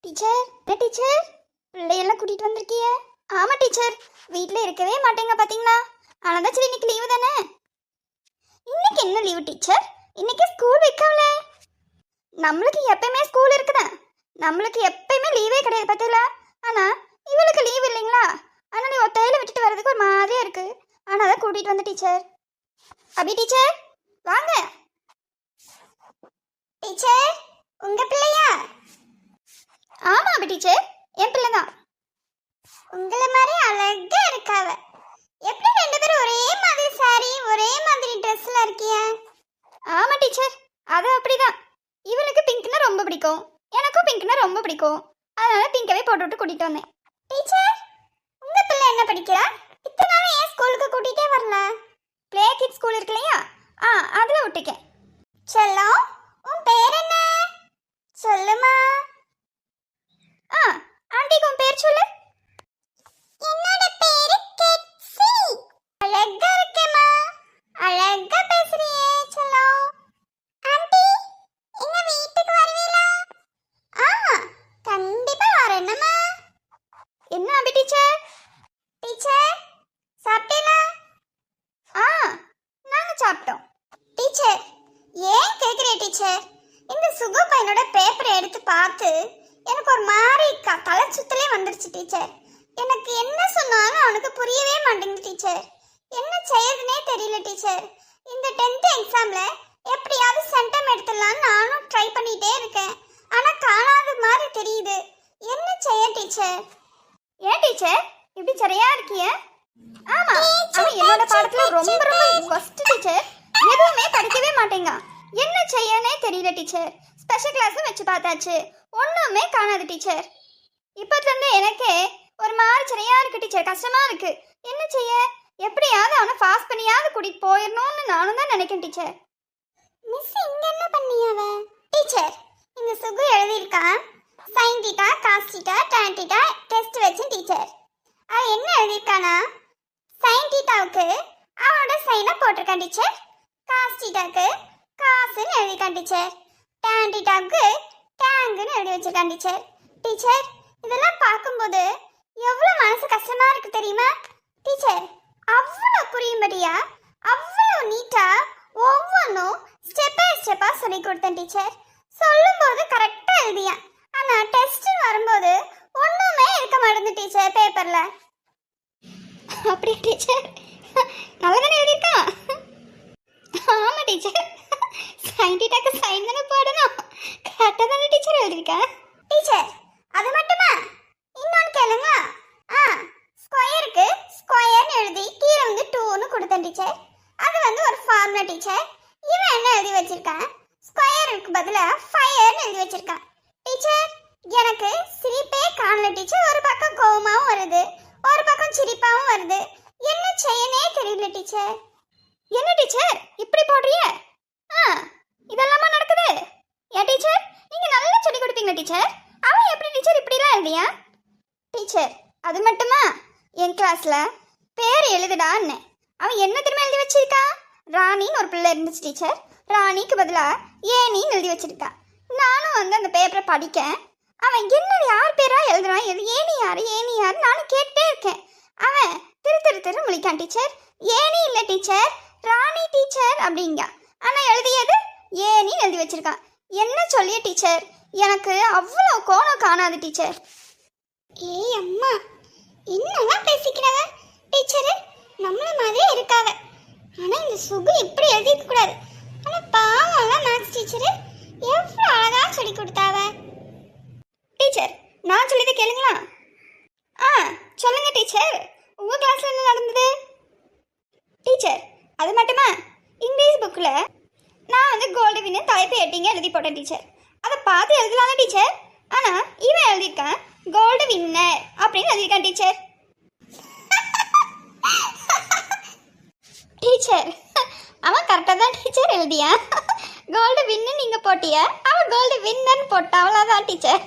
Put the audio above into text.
Teacher என்ன teacher பிள்ளையெல்லாம் கூட்டிட்டு வந்திருக்கிய? ஆமா டீச்சர், வீட்டில் இருக்கவே மாட்டேங்க பாத்தீங்களா? ஆனால் தான் சரி இன்னைக்கு லீவு தானே. இன்னைக்கு என்ன லீவு டீச்சர்? இன்னைக்கு ஸ்கூல் வைக்கல. நம்மளுக்கு எப்பயுமே ஸ்கூல் இருக்குதா? நம்மளுக்கு எப்பயுமே லீவே கிடையாது பார்த்தீங்களா? ஆனால் இவளுக்கு லீவ் இல்லைங்களா? ஆனால் நீ ஒத்தையில விட்டுட்டு வர்றதுக்கு ஒரு மாதிரியா இருக்கு. ஆனால் தான் கூட்டிட்டு வந்த டீச்சர். அபி டீச்சர் வாங்க. டீச்சர் உங்க பிள்ளையா? ஆமா அபி டீச்சர், என் பிள்ளை தான். உங்களை மாதிரி அழகா இருக்காவ. எப்படி ரெண்டு பேரும் ஒரே மாதிரி சாரி ஒரே மாதிரி ட்ரெஸ்ல இருக்கிய? ஆமா டீச்சர், அது அப்படிதான். இவனுக்கு பிங்க்னா ரொம்ப பிடிக்கும், எனக்கும் பிங்க்னா ரொம்ப பிடிக்கும். அதனால பிங்கவே போட்டுவிட்டு கூட்டிட்டு வந்தேன். டீச்சர் உங்க பிள்ளை என்ன படிக்கிறா? இத்தனை நாள் ஏன் ஸ்கூலுக்கு கூட்டிகிட்டே வரல? பிளே கிட் ஸ்கூல் இருக்கு இல்லையா, அதில் விட்டுக்கேன். செல்லம் உன் பேர் என்ன? சொல்லுமா. ஆண்டிக்கு உன் பேர் சொல்லு. என்னோட பேரு கெட்சி. அழகா இருக்கேம்மா. அழகா பேசுறியே செல்லம். ஆண்டி எங்க வீட்டுக்கு வருவீங்களா? கண்டிப்பா வரேன்மா. என்ன அபி டீச்சர்? டீச்சர் சாப்பிட்டீங்களா? நாங்க சாப்பிட்டோம். டீச்சர் ஏன் கேக்குறே டீச்சர்? இந்த சுகு பையனோட பேப்பரை எடுத்து பார்த்து எனக்கு ஒரு மாதிரி தலை சுத்தலே வந்துருச்சு டீச்சர். எனக்கு என்ன சொன்னாலும் அவனுக்கு புரியவே மாட்டேங்குது டீச்சர். என்ன செய்யறதுனே தெரியல டீச்சர். இந்த 10th எக்ஸாம்ல எப்படியாவது சென்டம் எடுத்துடலான்னு நானும் ட்ரை பண்ணிட்டே இருக்கேன். ஆனா காணாத மாதிரி தெரியுது. என்ன செய்ய டீச்சர்? ஏன் டீச்சர் இப்படி சரியா இருக்கிய? ஆமா, அவன் என்னோட பாடத்துல ரொம்ப ரொம்ப ஃபர்ஸ்ட் டீச்சர். எதுவுமே படிக்கவே மாட்டேங்க. என்ன செய்யனே தெரியல டீச்சர். ஸ்பெஷல் கிளாஸும் வச்சு பார்த்தாச்சு, ஒன்றுமே காணாது டீச்சர். இப்போதுலேருந்து எனக்கே ஒரு மாதிரி சரியா இருக்கு டீச்சர், கஷ்டமா இருக்கு. என்ன செய்ய? எப்படியாவது அவனை பாஸ் பண்ணியாவது கூட்டிட்டு போயிடணும்னு நானும் தான் நினைக்கிறேன் டீச்சர். மிஸ் இங்க என்ன பண்ணியாவ? டீச்சர் இந்த சுகு எழுதியிருக்கான் sine theta cos theta tan theta test வச்சு டீச்சர். அவன் என்ன எழுதியிருக்கானா, சைன் தீட்டாவுக்கு அவனோட சைனை போட்டிருக்கான் டீச்சர், காஸ் தீட்டாவுக்கு காசுன்னு எழுதியிருக்கான் டீச்சர், டான் தீட்டாவுக்கு டேங்குன்னு எழுதி வச்சிருக்கான் டீச்சர். டீச்சர் இதெல்லாம் பார்க்கும்போது எவ்வளோ மனசு கஷ்டமா இருக்கு தெரியுமா டீச்சர்? அவ்வளோ புரியும்படியா அவ்வளோ நீட்டா ஒவ்வொன்றும் ஸ்டெப் பை ஸ்டெப்பா சொல்லி கொடுத்தேன் டீச்சர். சொல்லும்போது கரெக்டாக எழுதியான், ஆனால் டெஸ்ட் வரும்போது ஒன்றுமே இருக்க மாட்டேங்குது டீச்சர் பேப்பர்ல. அப்படியா டீச்சர்? நல்லா தானே எழுதியிருக்கான்? ஆமா டீச்சர், சைன் டீட்டாக்கு சைன் தானே போடணும், கரெக்டாக தானே டீச்சர் எழுதியிருக்கேன். டீச்சர் அது மட்டுமா? இன்னொன்று கேளுங்க. ஸ்கொயருக்கு ஸ்கொயர்னு எழுதி கீழே வந்து 2ன்னு கொடுத்தேன் டீச்சர். அது வந்து ஒரு ஃபார்முலா டீச்சர். இவன் என்ன எழுதி வச்சிருக்கான், ஸ்கொயருக்கு பதிலாக ஃபயர்னு எழுதி வச்சிருக்கான். டீச்சர் எனக்கு சிரிப்பே காணல டீச்சர். ஒரு பக்கம் கோவமாகவும் வருது, ஒரு பக்கம் சிரிப்பாகவும் வருது. என்ன செய்யனே தெரியல டீச்சர். என்ன டீச்சர் இப்படி போடுறிய? இதெல்லாமா நடக்குது? ஏன் டீச்சர் நீங்க நல்லா சொல்லி கொடுப்பீங்க டீச்சர். அவன் எப்படி டீச்சர் இப்படிலாம் எழுதியா? டீச்சர் அது மட்டுமா, என் கிளாஸ்ல பேர் எழுதுடான்னு அவன் என்ன திரும்ப எழுதி வச்சிருக்கான், ராணின்னு ஒரு பிள்ளை இருந்துச்சு டீச்சர், ராணிக்கு பதிலாக ஏனின்னு எழுதி வச்சிருக்கான். நானும் வந்து அந்த பேப்பரை படிக்க அவன் என்ன யார் பேரா எழுதுறான், ஏனி யாரு ஏனி யாரு நானும் கேட்டே இருக்கேன். அவன் திரு முழிக்கான் டீச்சர். ஏனி இல்லை டீச்சர், ராணி டீச்சர் அப்படிங்க. ஆனால் எழுதியது ஏனின்னு எழுதி வச்சிருக்கான். என்ன சொல்லிய டீச்சர், எனக்கு அவ்வளோ கோணம் காணாது டீச்சர். ஏய் அம்மா என்னதான் பேசிக்கிறவ டீச்சரு, நம்மள மாதிரியே இருக்காவ. ஆனால் இந்த சுகு இப்படி எழுதிக்க கூடாது. ஆனால் பாவம்லாம் மேக்ஸ் டீச்சரு எவ்வளோ அழகா சொல்லி கொடுத்தாவ. டீச்சர் நான் சொல்லியதை கேளுங்களா? சொல்லுங்க டீச்சர், உங்கள் கிளாஸில் என்ன நடந்தது? டீச்சர் அது மட்டுமா, இங்கிலீஷ் புக்கில் நான் வந்து கோல்டு வின்னு தலைப்பு எட்டிங்க எழுதி போட்டேன் டீச்சர். அதை பார்த்து எழுதலாம் டீச்சர். ஆனால் இவன் எழுதியிருக்கான் கோல்டு வின்னர் அப்படின்னு எழுதியிருக்கான் டீச்சர். டீச்சர் அவன் கரெக்டாக தான் டீச்சர் எழுதியா, கோல்டு வின்னு நீங்கள் போட்டிய, அவன் கோல்டு வின்னர்னு போட்டா, அவ்வளோதான் டீச்சர்.